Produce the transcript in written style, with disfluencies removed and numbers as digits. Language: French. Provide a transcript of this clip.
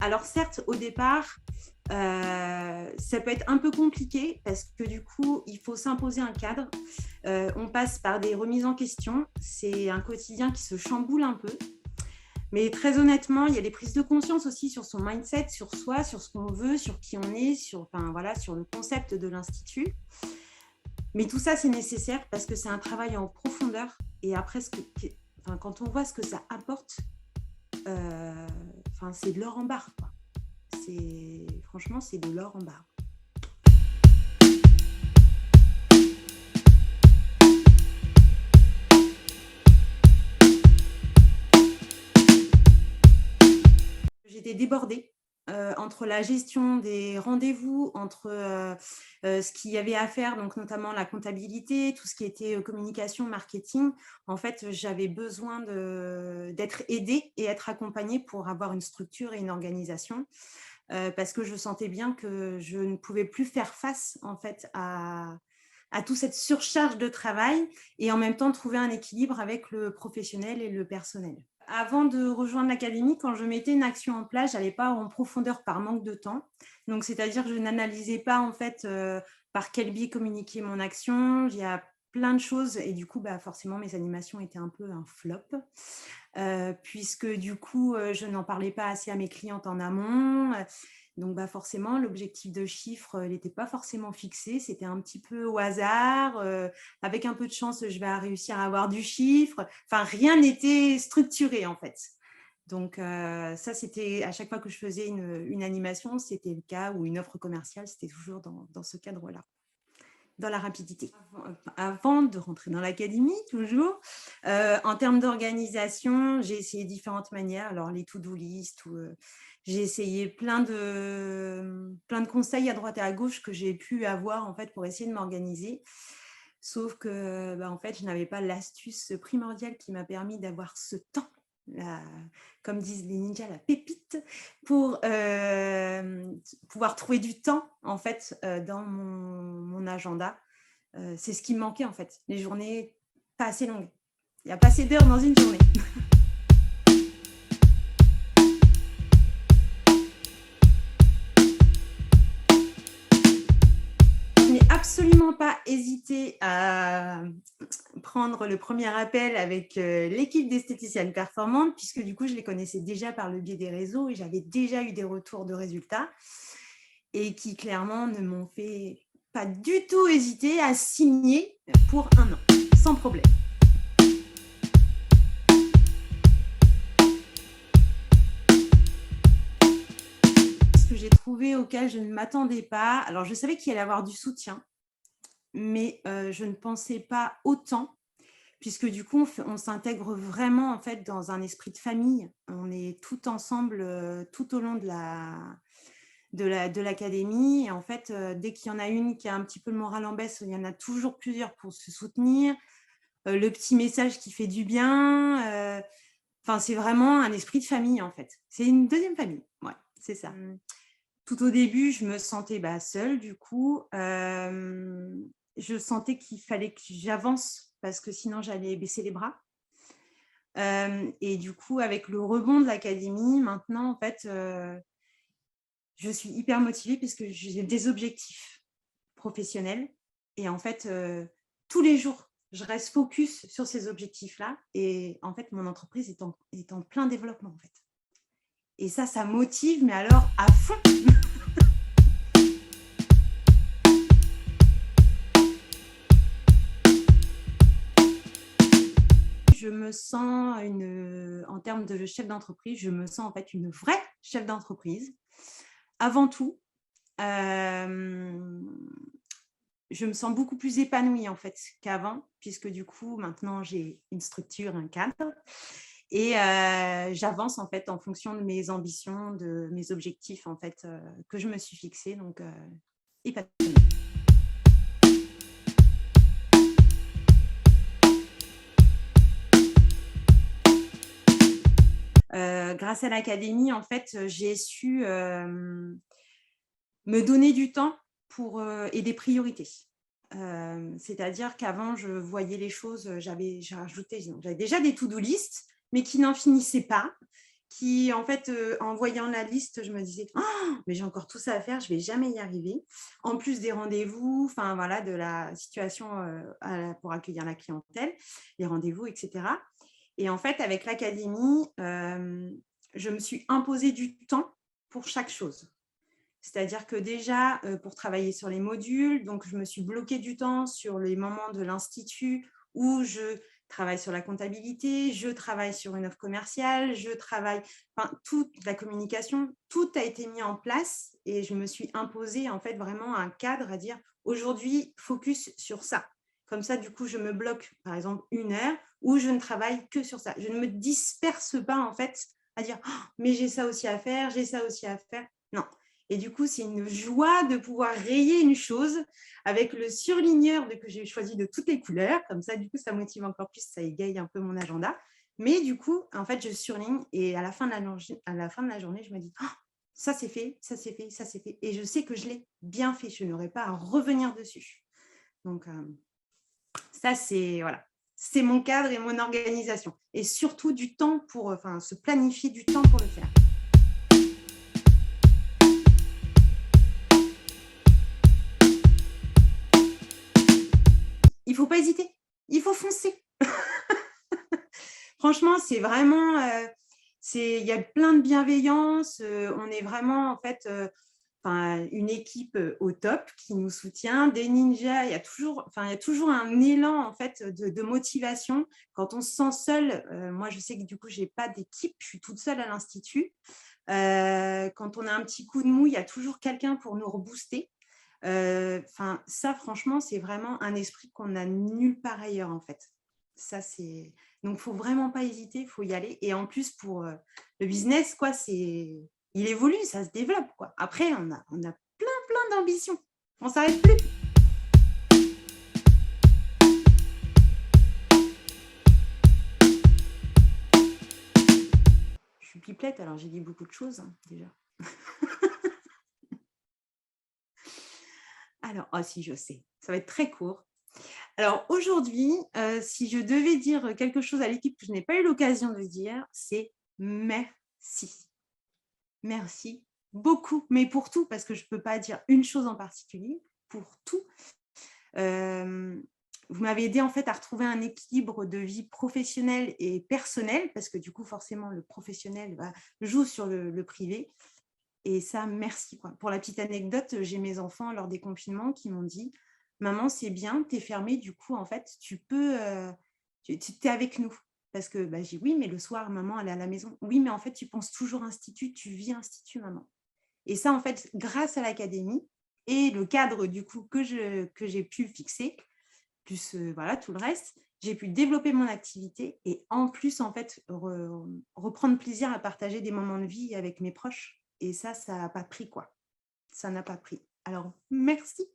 Alors certes, au départ, ça peut être un peu compliqué parce que du coup, il faut s'imposer un cadre. On passe par des remises en question. C'est un quotidien qui se chamboule un peu. Mais très honnêtement, il y a des prises de conscience aussi sur son mindset, sur soi, sur ce qu'on veut, sur qui on est, enfin, voilà, sur le concept de l'Institut. Mais tout ça, c'est nécessaire parce que c'est un travail en profondeur. Et après, enfin, quand on voit ce que ça apporte, enfin, c'est de l'or en barre, quoi. Franchement, c'est de l'or en barre. J'étais débordée entre la gestion des rendez-vous, entre ce qu'il y avait à faire, donc notamment la comptabilité, tout ce qui était communication, marketing. En fait, j'avais besoin d'être aidée et être accompagnée pour avoir une structure et une organisation. Parce que je sentais bien que je ne pouvais plus faire face en fait à toute cette surcharge de travail et en même temps trouver un équilibre avec le professionnel et le personnel. Avant de rejoindre l'académie, quand je mettais une action en place, je n'allais pas en profondeur par manque de temps. Donc, c'est-à-dire que je n'analysais pas en fait par quel biais communiquer mon action. Il y a plein de choses et du coup, forcément, mes animations étaient un peu un flop. Puisque du coup, je n'en parlais pas assez à mes clientes en amont. Donc, forcément, l'objectif de chiffre n'était pas forcément fixé. C'était un petit peu au hasard. Avec un peu de chance, je vais réussir à avoir du chiffre. Enfin, rien n'était structuré, en fait. Donc, ça, c'était à chaque fois que je faisais une animation, c'était le cas, ou une offre commerciale, c'était toujours dans ce cadre-là, dans la rapidité. Avant de rentrer dans l'académie, toujours, en termes d'organisation, j'ai essayé différentes manières. Alors, les to-do list, j'ai essayé plein de conseils à droite et à gauche que j'ai pu avoir en fait, pour essayer de m'organiser. Sauf que, en fait, je n'avais pas l'astuce primordiale qui m'a permis d'avoir ce temps, comme disent les ninjas, la pépite, pour pouvoir trouver du temps, en fait, dans mon agenda. C'est ce qui me manquait, en fait. Les journées pas assez longues. Il n'y a pas assez d'heures dans une journée. Je n'ai absolument pas hésité à prendre le premier appel avec l'équipe d'esthéticiennes performantes, puisque du coup, je les connaissais déjà par le biais des réseaux et j'avais déjà eu des retours de résultats et qui clairement ne m'ont fait pas du tout hésiter à signer pour 1 an, sans problème. Ce que j'ai trouvé auquel je ne m'attendais pas, alors je savais qu'il allait y avoir du soutien, mais je ne pensais pas autant, puisque du coup, on s'intègre vraiment en fait dans un esprit de famille. On est tout ensemble tout au long de l'académie. Et en fait, dès qu'il y en a une qui a un petit peu le moral en baisse, il y en a toujours plusieurs pour se soutenir. Le petit message qui fait du bien. Enfin, c'est vraiment un esprit de famille, en fait. C'est une deuxième famille, ouais, c'est ça. Tout au début, je me sentais seule, du coup. Je sentais qu'il fallait que j'avance parce que sinon, j'allais baisser les bras. Et du coup, avec le rebond de l'académie, maintenant, en fait, je suis hyper motivée parce que j'ai des objectifs professionnels. Et en fait, tous les jours, je reste focus sur ces objectifs-là. Et en fait, mon entreprise est en plein développement, en fait. Et ça motive, mais alors à fond. Je me sens, en termes de chef d'entreprise, je me sens en fait une vraie chef d'entreprise. Avant tout, je me sens beaucoup plus épanouie en fait qu'avant, puisque du coup, maintenant, j'ai une structure, un cadre. Et j'avance en fait en fonction de mes ambitions, de mes objectifs en fait que je me suis fixée. Donc, épanouie. Grâce à l'académie, en fait, j'ai su me donner du temps et des priorités. C'est-à-dire qu'avant, je voyais les choses, j'avais déjà des to-do list, mais qui n'en finissaient pas. qui, en fait, en voyant la liste, je me disais: «Oh, mais j'ai encore tout ça à faire, je vais jamais y arriver». En plus des rendez-vous, enfin voilà, de la situation, pour accueillir la clientèle, les rendez-vous et cetera. Et en fait, avec l'académie, je me suis imposé du temps pour chaque chose. C'est-à-dire que déjà, pour travailler sur les modules, donc je me suis bloqué du temps sur les moments de l'institut où je travaille sur la comptabilité, je travaille sur une offre commerciale, je travaille enfin toute la communication, tout a été mis en place et je me suis imposée en fait vraiment un cadre à dire: «Aujourd'hui, focus sur ça». Comme ça, du coup, je me bloque, par exemple, 1 heure où je ne travaille que sur ça. Je ne me disperse pas en fait à dire: «Oh, mais j'ai ça aussi à faire, j'ai ça aussi à faire». Non, et du coup, c'est une joie de pouvoir rayer une chose avec le surligneur que j'ai choisi de toutes les couleurs. Comme ça, du coup, ça motive encore plus, ça égaye un peu mon agenda. Mais du coup, en fait, je surligne et à la fin de la journée, je me dis: «Oh, ça c'est fait, ça c'est fait, ça c'est fait». Et je sais que je l'ai bien fait. Je n'aurai pas à revenir dessus. Donc, ça, c'est voilà, c'est mon cadre et mon organisation. Et surtout du temps pour, enfin, se planifier du temps pour le faire. Il ne faut pas hésiter, il faut foncer. Franchement, c'est vraiment, il y a plein de bienveillance, on est vraiment en fait, enfin, une équipe, au top qui nous soutient, des ninjas, il y a toujours un élan en fait de motivation. Quand on se sent seul, moi je sais que du coup j'ai pas d'équipe, je suis toute seule à l'institut. Quand on a un petit coup de mou, il y a toujours quelqu'un pour nous rebooster. Enfin, ça franchement, c'est vraiment un esprit qu'on a nulle part ailleurs en fait. Ça, c'est donc faut vraiment pas hésiter, il faut y aller. Et en plus pour, le business quoi, il évolue, ça se développe quoi. Après on a plein d'ambitions. On s'arrête plus. Je suis pipelette, alors j'ai dit beaucoup de choses, hein, déjà. Alors, oh si, je sais, ça va être très court. Alors aujourd'hui, si je devais dire quelque chose à l'équipe que je n'ai pas eu l'occasion de dire, c'est merci. Merci beaucoup, mais pour tout, parce que je ne peux pas dire une chose en particulier, pour tout. Vous m'avez aidé en fait à retrouver un équilibre de vie professionnelle et personnelle, parce que du coup, forcément, le professionnel joue sur le privé. Et ça, merci quoi. Pour la petite anecdote, j'ai mes enfants lors des confinements qui m'ont dit: «Maman, c'est bien, tu es fermée, du coup, en fait, tu peux, tu es avec nous». Parce que, j'ai dit: «Oui, mais le soir, maman, elle est à la maison». «Oui, mais en fait, tu penses toujours institut, tu vis institut, maman». Et ça, en fait, grâce à l'académie et le cadre, du coup, que j'ai pu fixer, plus, voilà, tout le reste, j'ai pu développer mon activité et en plus, en fait, reprendre plaisir à partager des moments de vie avec mes proches. Et ça n'a pas pris, quoi. Ça n'a pas pris. Alors, merci.